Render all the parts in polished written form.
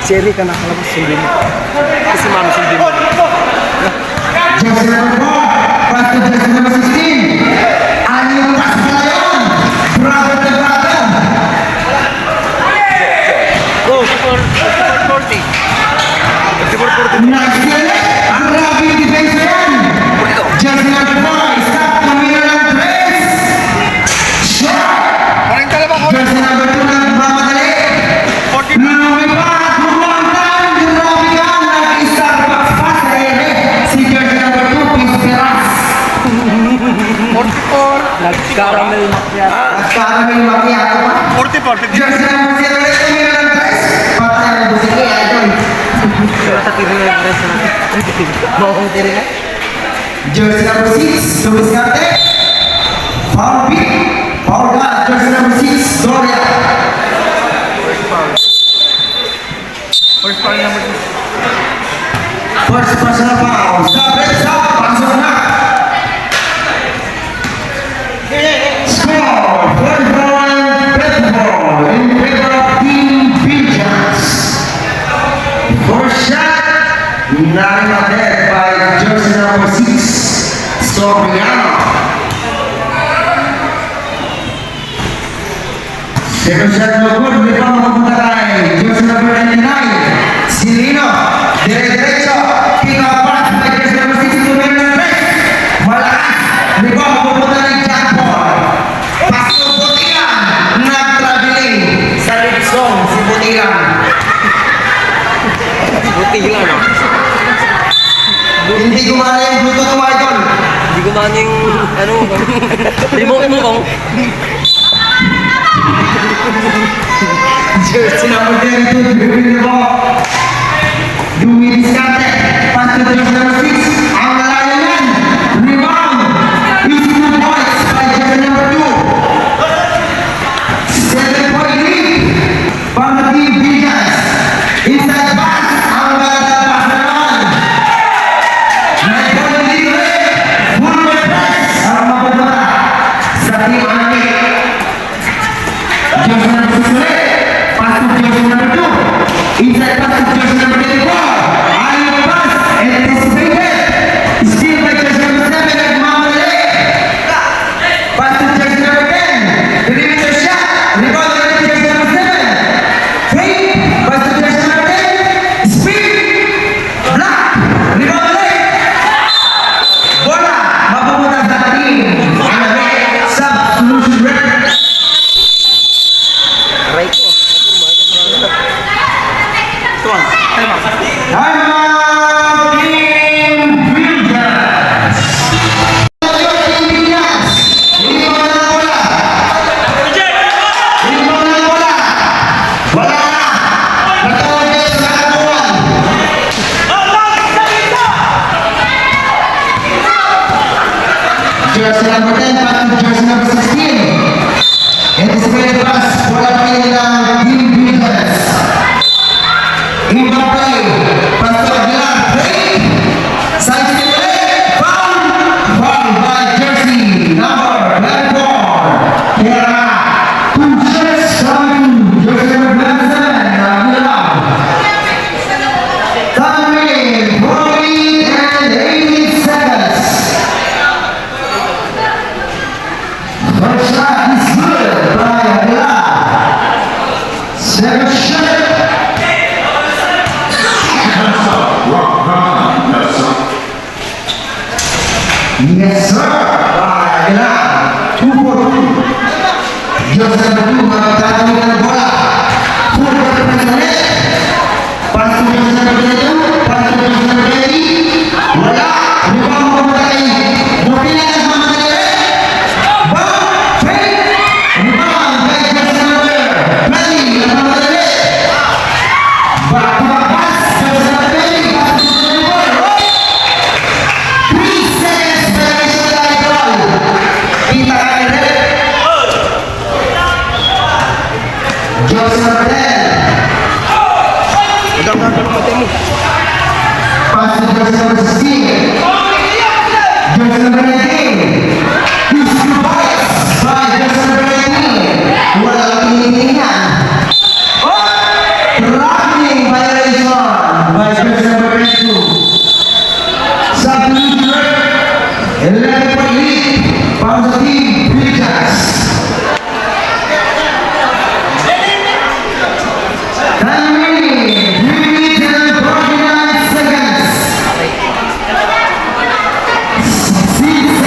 Cherry ka nakalabas sundin mo. Kasi mami sundin mo. Jersey number 4, pass to jersey number 16. Ano yung pass na yun? Brother to brother. Go, 40. 40. Nice play. Ang grabe yung defense yan. Jersey number 5, stop the winner ng press. Shot. Jersey number 2 na mamadali. Namin pa. Caramel macchiato. Caramel macchiato pa. 40. Jersey number 0 ulit tumira ng press. Patay ang busik ni Idol. Sa tiri na yung press na. Bawang tiri na. Jersey number 6, Luis Carte. Foul B. Foul God. Jersey number 6, Doria. First foul number 6. First personal foul. Stop it, stop. Pasok na. Score. First ball, red ball. In favor of Team Villages. Nine ahead by jersey number 6, Soriano. Second shot no good, rebound mapunta kay jersey number 99, Silino. Dire-diretso, pick up pass by jersey number 6, Tumelo Andres. Malakas, rebound mapunta kay Jack Paul. Pasok Butilan, nag-traveling sa lead zone si Butilan. Buti lang, no? Hindi gumana yung Bluetooth mo, idol. Hindi ko man yung, ano, remote mo kung. Jersey number 32, dribbling the ball. Dumi Discante, pass to jersey number 6. Ang malayo yan. Rebound. Easy 2 points by jersey number 2. 7-point lead from the team Villas. Inside pass. Ang magandang pass na naman. 9-point lead ulit. Full court press. Ang mapunta sa team Anime. Jersey number 6 ulit. Pass to jersey number 2. Inside pass to jersey number 24. Ayaw pass. Anticipated. Still by jersey number 7. Nagmamadali. Pass to jersey number 10. Perimeter shot. Rebound ulit to jersey number 7. Fake. Pass to jersey number 10. Speed. Block. Rebound ulit. Bola. Mapupunta sa team. Anime. Substitution record. Aray ko. Tuwan. Timeout Team Villas. Team Villas. Hindi mo na bola. Hindi mo na bola. Wala na. Natawag sa katuan. Jersey number 10 pass to jersey number 16. Anticipated pass. Bola pinili ng Team Villas. Iba play. Pass to Aguilar. Break. Side step ulit. Foul. Foul by jersey number 24. Kaya 2 shots coming. Jersey number 27. Aguilar. Time 40 and 80 seconds. First shot is good by Aguilar. Second shot. Yes, sir. Aguilar. 2 for 2. Jersey number 2 magtatawag ng bola. Full court press ulit. Pass to jersey number 22. Pass to jersey number 20. Wala. Rebound mapunta kay Butilan at mamadali ulit. Ball. Fake. Rebound by jersey number 20 at mamadali. Back to back pass. Jersey number 20. Pass to jersey number 24. 3 seconds violation by Idol. Kita ka rin. Jersey number 10. Hanggang hanggang matay mo. Pass to jersey number 16. Jersey number 19. These 2 points by jersey number 19. Walang tinitingnan. Traveling violation by jersey number 22. Substitution record. 11-point lead from the team Villas. Time remaining 3 minutes and 49 seconds. 6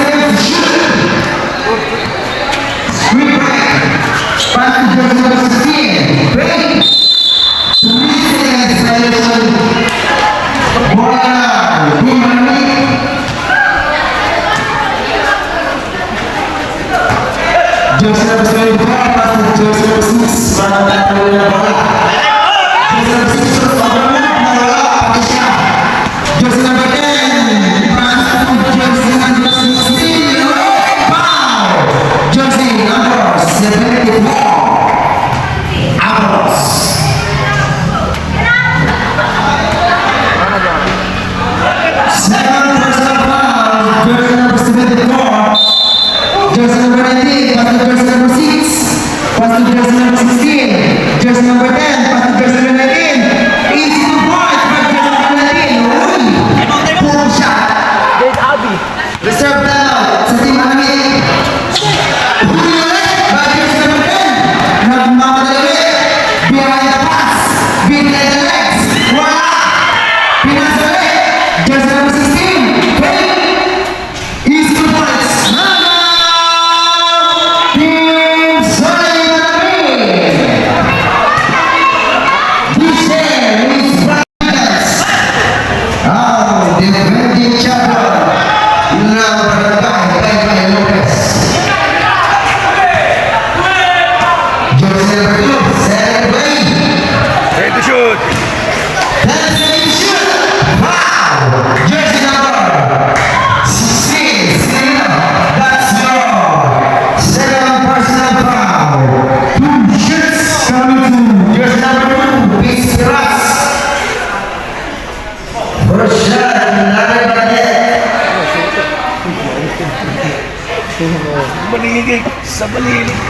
Sa balilik.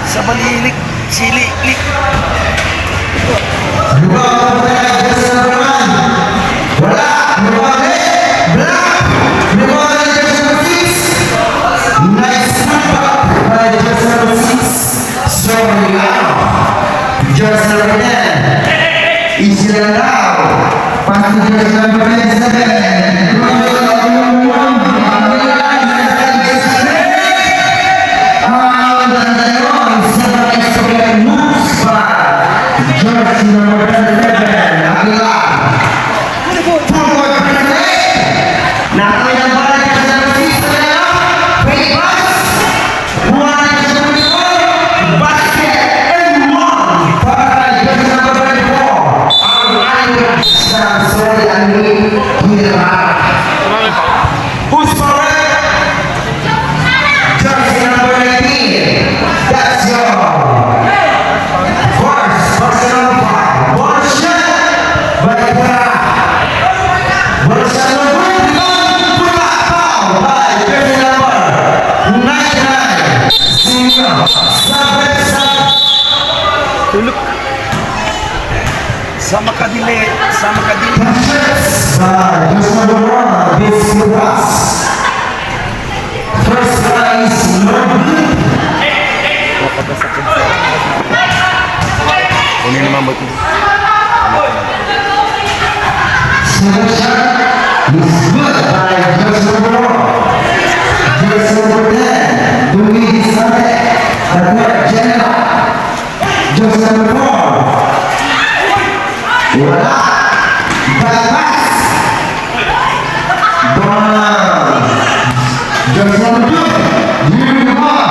Sa balilik. Sili-lik. Lugar para jersey number 1. Wala. Lugar black. Lugar para jersey number 6. Nice comeback para jersey number 6. Sorry now. Jersey number 10. Easy lang daw. Pass to jersey number 27. Jersey number 27, Aguilar. Forward penalty. Nakakita ba na jersey number 6 na ngayon? Fake pass. Buwan na jersey number 4. Basket and one. Para jersey number 24. Ang aling sorry, ang hira. Who's correct? Jersey number 19. That's your first personal foul. One shot by Pura. One shot number 1. Pura foul by jersey number 99. Senior. Tulog. Sa Makadili. Sa Makadili. Jersey number 1. This Lucas. First prize, Norby. Kunin naman ba ito? Second shot is good by jersey number 1. Jersey number 10, Dumi Sante, the third general. Jersey number 4. Wala. Bypass. Brown. Jersey number 2. Uniform.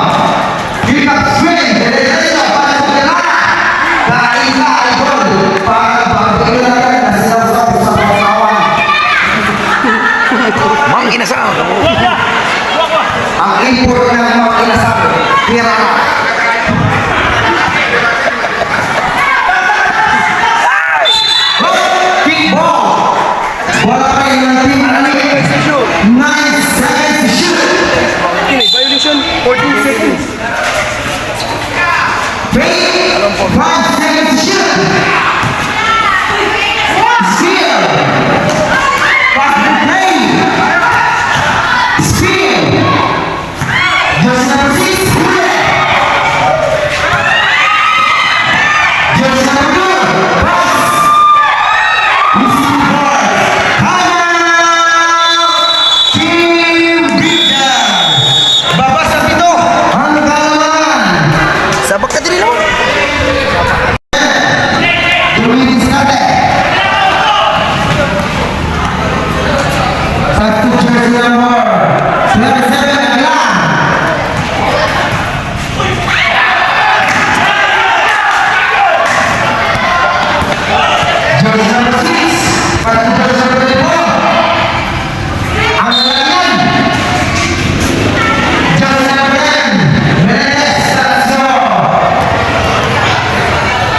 Pick up swing. Derecho para sa kailangan. Dahil sa alcohol. Para pagkailangan na sinasabi sa kasawan. Mang inasal. Ang import ng mga kinasal. Pira. Kickball. Wala kayo ng team. 9 seconds to shoot. Violation. 14 seconds. 5 seconds to shoot. Steal. Pass the play. Steal. Jersey number 6. Jersey number 2. Pass. Receive ball. Timeout. Team Beaters. Babas sa pito. Ang kalamangan. Sa Makadili lang. Dumi Sante. Satu jersey number 27 Aguilar. Jersey number 6. Satu jersey number 24. Ang kalamangan. Jersey number 10. Menendez Talasio.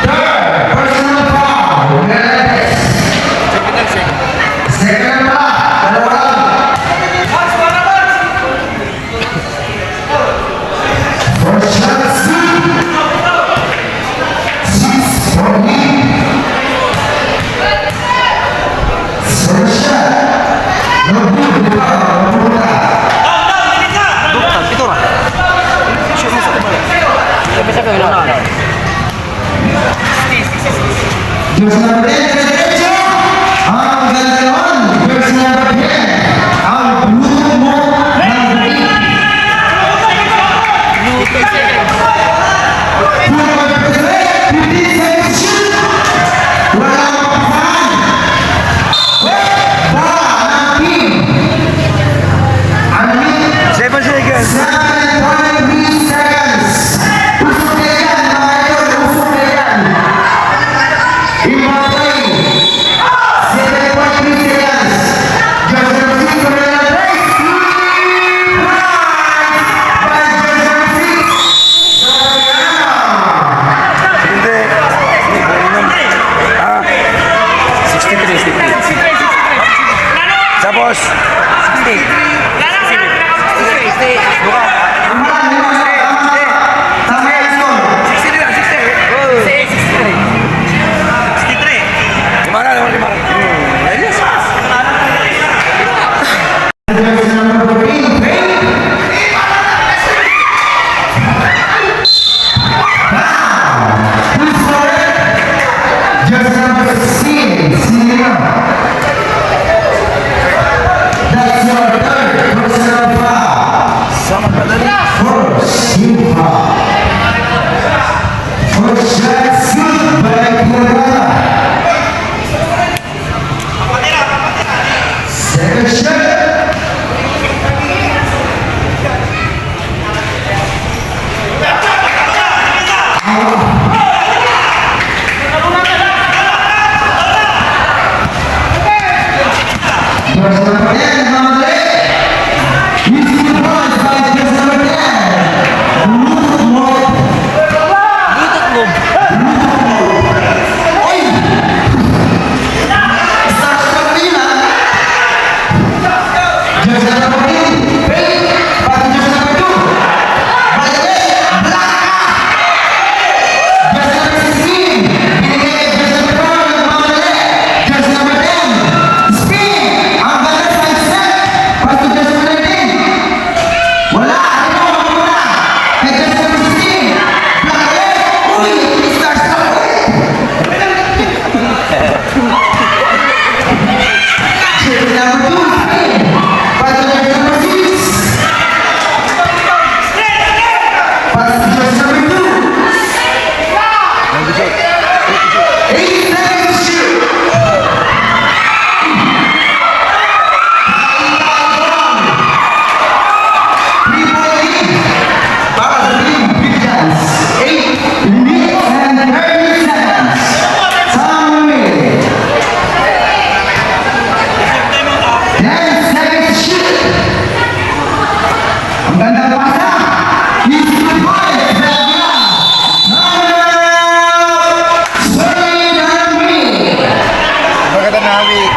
Third personal foul. Menendez. Second pala. Dalawa lang. First shot, six for me. Second shot. No good. Mabuta. Duktan. Ito ra. Shoot mo sa kumala. Sabi ko na. Jersey number 10, derecho. Ang ganda naman. Jersey number 10. Ang blue mo ng green. Full court press, 15 seconds shoot. Wala akong pasahan. Bala ng team. Ang lead, 7 seconds. 7.3 seconds. Usok na yan, mga idol. Usok na yan. Imatay. 7.3 seconds. Jersey number 6 for the race. By jersey number 6. Soriano. Hindi. Ah. 63. Tapos. 60. Buka. Ang mahal,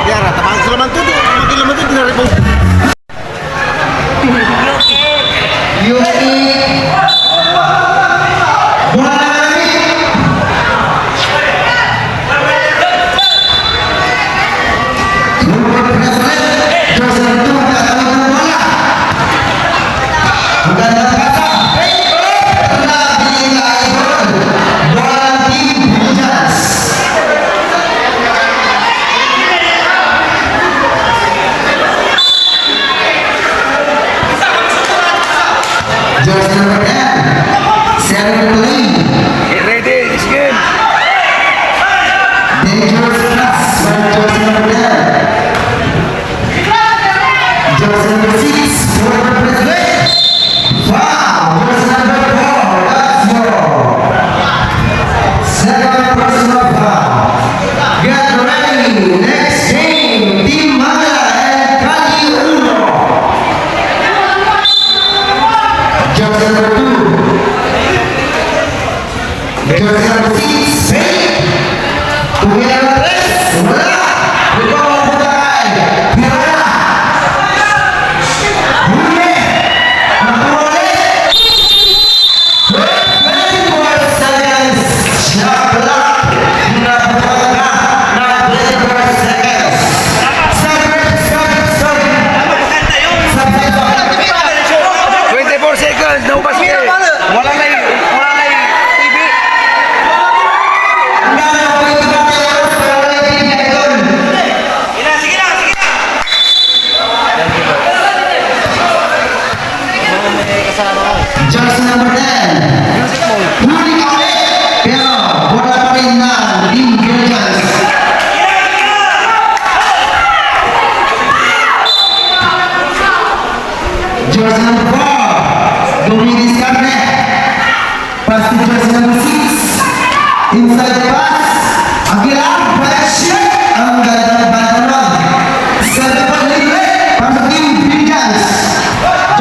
Biara, tamaan sila man tudo. Magil naman tudo na report. Yuki. Bola lagi. Nomor 13, jersey number 2 mengatakan bola. Bukan kata. Bola tim Rangers. Jersey number 10, Sarah Play. Get ready, this game. Dangerous pass by jersey number 10. Jersey number 6, forward president. Foul, jersey number 4, Lazio. Second personal foul. Get ready, next game, Team Mangala and Kali Uno. Jersey number 2. Jersey number 6, Faith. Tumira na tres, wala. Ikaw ang butay. Pirana. Huli. Nakuha ulit. 24 seconds. Shot clock. Nakuha na 24 seconds. Stop. 24 seconds, no basket. Wala na TV. Jersey number 10. Huli ka ulit. Pero bola pa rin ng Team Rangers. Jersey number 4. Dominic Carne. Pass to jersey number 6. Inside the pass. Aguilar. Protection. Ang gandang bantanon. Center pa rin. Para sa Team Rangers.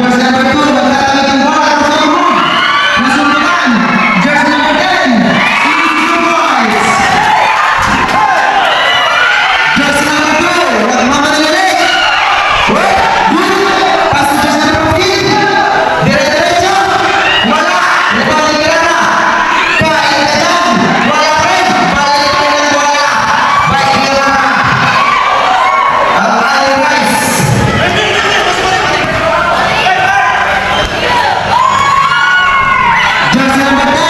Jersey number 2. Magtatamit yung bola. Nasundukan. Jersey number 10. Easy boys. Jersey number 2. Nagmamadali. Good. Pass to jersey number 15. Dire-diretso. Wala. Nagpapalik ka na. Kain ka dyan. Wala rin. Balik ka na ng wala. Balik ka na. Ang Allen Rice. Jersey number 10.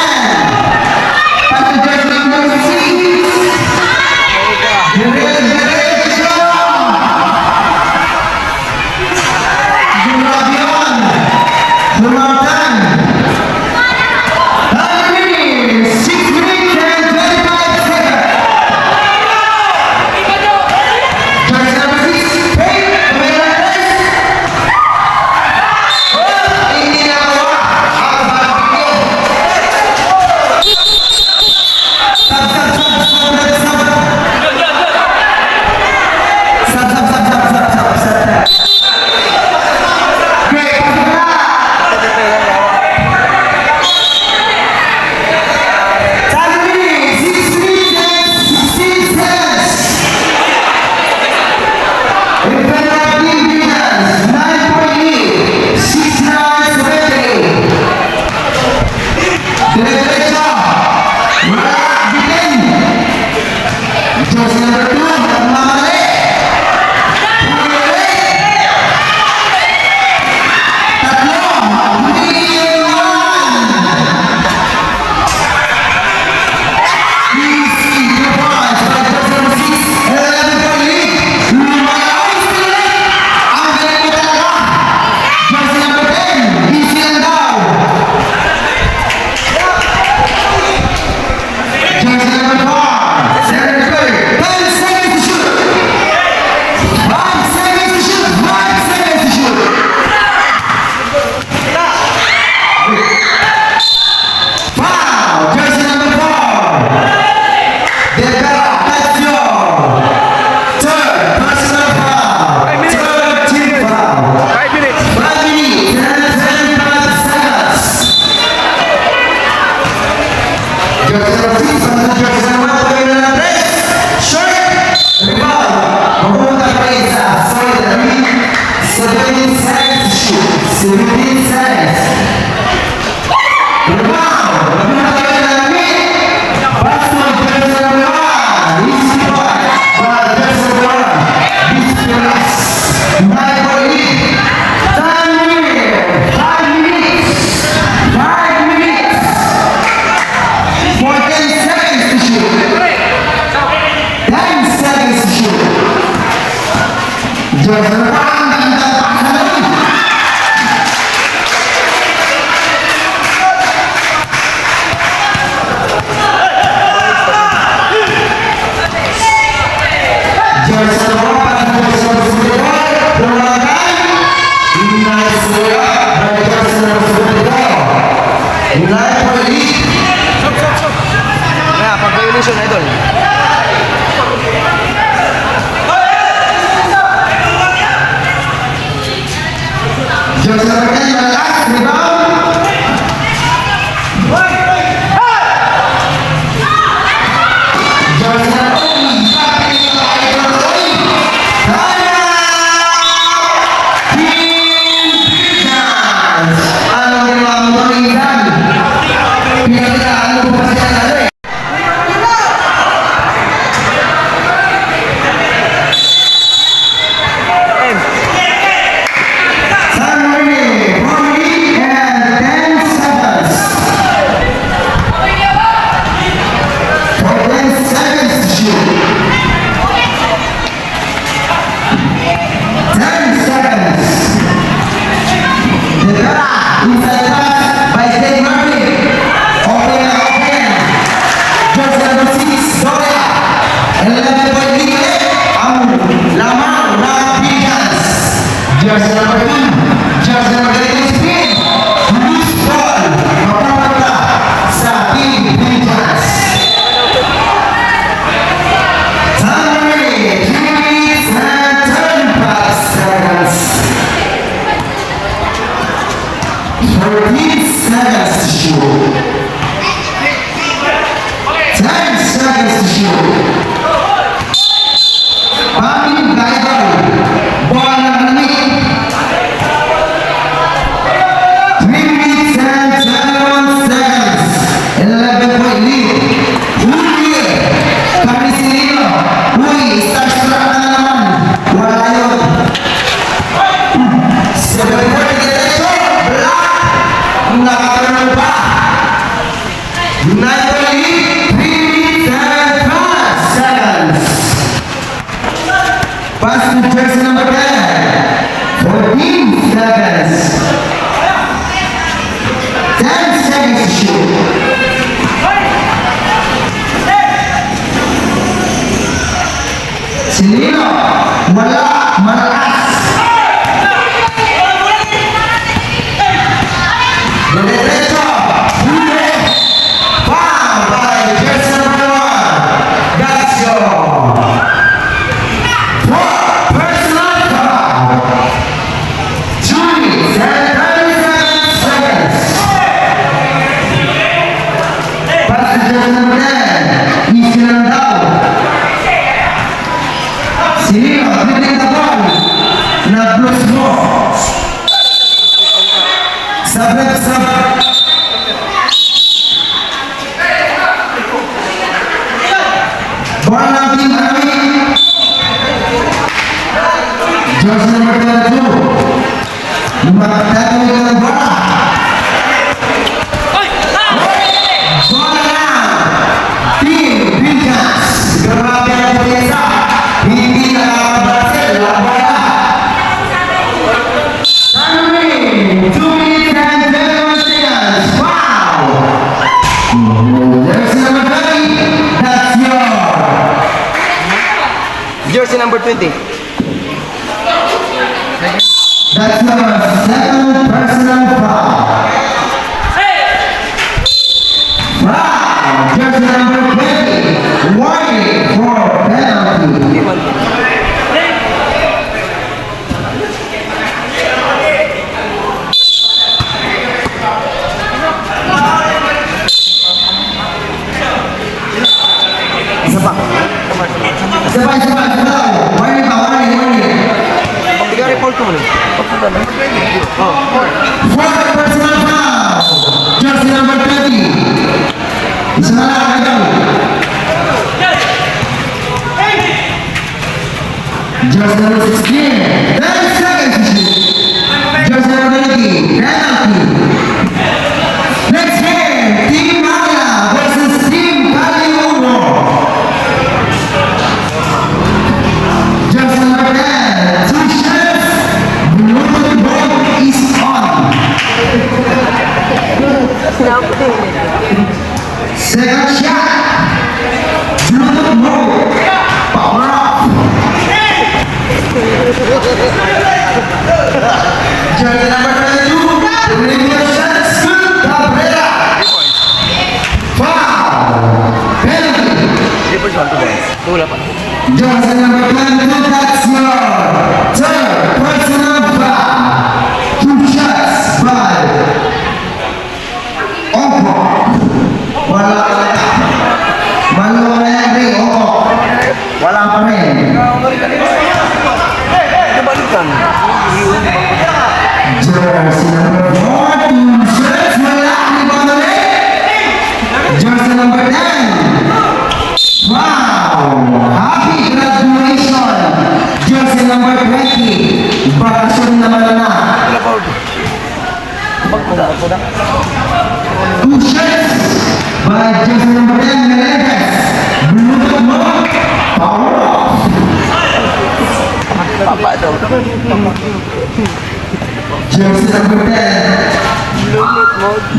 Pass to jersey number 6. Dire-diretso. Jurabion. Lumatan. Time is 6 minutes and 25 seconds. Jersey number 6. Faith. Tumira na tres. Hindi na mawa. Ang bagay. Sab. Great, pasok na. Time is 6 minutes and 16 seconds. In front of Team Rangers, 9 point lead, 6 rounds remaining. Dire-diretso. Wala. Bitin. Jersey number 2, nagmamadali. Huli ulit. Tatlo. Huli iwan. Easy, 2 points by jersey number 6, 11 point lead. Lumayos ulit. Ang galing mo talaga. Jersey number 10, easy lang daw. Jersey number 4, Sarah Play. 10 seconds to shoot. Jersey number 1, gandang pasa naman. Jersey number 1, para jersey number 74. Berlakan. Nice bola dari jersey number 74. Nilai poin lead. Kaya, pag-violation, idol. Jersey number 10, last rebound. Jersey number 8, sabi ng idol Roy. Kaya! Team Bridges! Anong ginawa mo ito, Ethan? Pinagdaan mo pa siya na rin. Summary, 40 and 10 seconds. For 10 seconds to shoot. 10 seconds. Negara, inside pass by Dave Murphy. Open. Jersey number 6, Doria. 11 point lead. Ang lamang ng Bridges. Jersey number 2, jersey number 8, spin. Loose ball. Mapapunta sa Team Bridges. Summary, 3 minutes and 35 seconds. 14 seconds to shoot. 10 seconds to shoot. Paming Gaidol. Bola ng lamig. 3 minutes and 21 seconds. 11 point lead. Huli. Kami sinino. Uy, starstruck na naman. Wala yun. 7-point diretso. Black. Nakakaroon pa. 9 point lead. 3 minutes and 5 seconds. Pass to jersey number 10. 14 seconds. 10 seconds to shoot. Silino, wala, malakas. Diretso, huli. Foul by jersey number 1. Gasio. Personal foul. 2 minutes and 37 seconds. Pass to jersey number 10. Easy lang daw. Silino, dribbling the ball. Na-blows mo. Sab. Bola ng Team Army. Jersey number 22. Magtatawid ka ng bola. Bola na. Team Bridges. Grabe ang putesa. Hindi nakakabasil ang bola. Summary, 2 minutes and 21 seconds. Wow! Jersey number 30. That's yours. Jersey number 20. That's your second personal foul. Wow! Jersey number 20. Warning for penalty. Isa pa. Sabay. Warning pa, warning. Tiga report ko muna. Oh, Fourth personal foul. Jersey number 20. Isa na lang, idol. Jersey number 16. 10 seconds to shoot. Jersey number 20. Penalty. Next game, Team Manila versus Team Caliuno. Jersey number 22, that's your third personal foul. 2 shots by Opo. Wala ka na. Maluwa na yan, Ray. Opo. Wala pa rin. Nabalikan. Jersey number 4, 2 shots. Wala ni Pamalik. Jersey number 10. Wow! Happy graduation! Jersey number 20. Bakasyon naman na. Two shots by jersey number 10, Melendez. Bluetooth mo. Power off. Papa daw. Jersey number 10.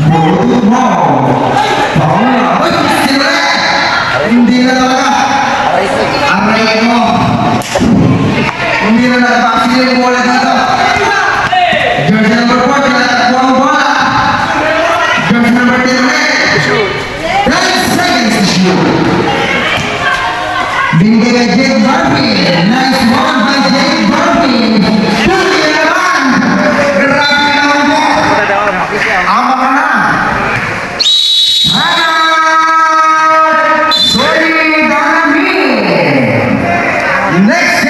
Bluetooth mo. Power off. Uy, sila! Hindi na talaga. Aray mo. Hindi na nag-vaccine mo ulit dito. Jersey number 4, tinatakbo ang bola. Jersey number 10 ulit. 10 seconds to shoot. Binigay kay Jake Barpin. Nice one by Jake Barpin. Tuloy naman. Grabe naman po. Ama ka na. Sorry, Dami. Next